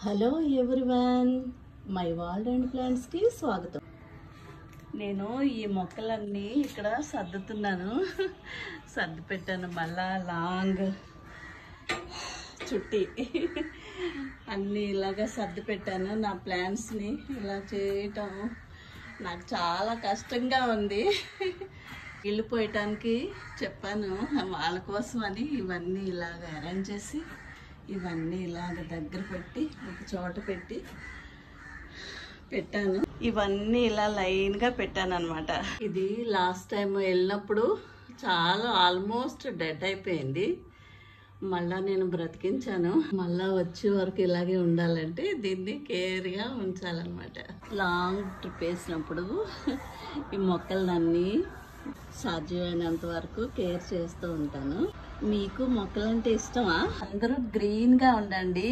Hello everyone, my world and ప్లాంట్స్కి స్వాగతం. నేను ఈ మొక్కలన్నీ ఇక్కడ సర్దుతున్నాను. సర్ది పెట్టాను, మళ్ళా లాంగ్ చుట్టి అన్నీ ఇలాగా సర్ది పెట్టాను. నా ప్లాంట్స్ని ఇలా చేయటం నాకు చాలా కష్టంగా ఉంది. ఇల్లు పోయటానికి చెప్పాను, వాళ్ళ కోసం అని ఇవన్నీ ఇలాగ అరేంజ్ చేసి ఇవన్నీ ఇలాగ దగ్గర పెట్టి ఒక చోట పెట్టాను. ఇవన్నీ ఇలా లైన్గా పెట్టాను అనమాట. ఇది లాస్ట్ టైం వెళ్ళినప్పుడు చాలా ఆల్మోస్ట్ డెడ్ అయిపోయింది. మళ్ళా నేను బ్రతికించాను. మళ్ళా వచ్చే వరకు ఇలాగే ఉండాలంటే దీన్ని కేర్గా ఉంచాలన్నమాట. లాంగ్ ట్రిప్ వేసినప్పుడు ఈ మొక్కలన్నీ సాధ్యమైనంత వరకు కేర్ చేస్తూ ఉంటాను. మీకు మొక్కలంటే ఇష్టమా? అందరూ గ్రీన్గా ఉండండి.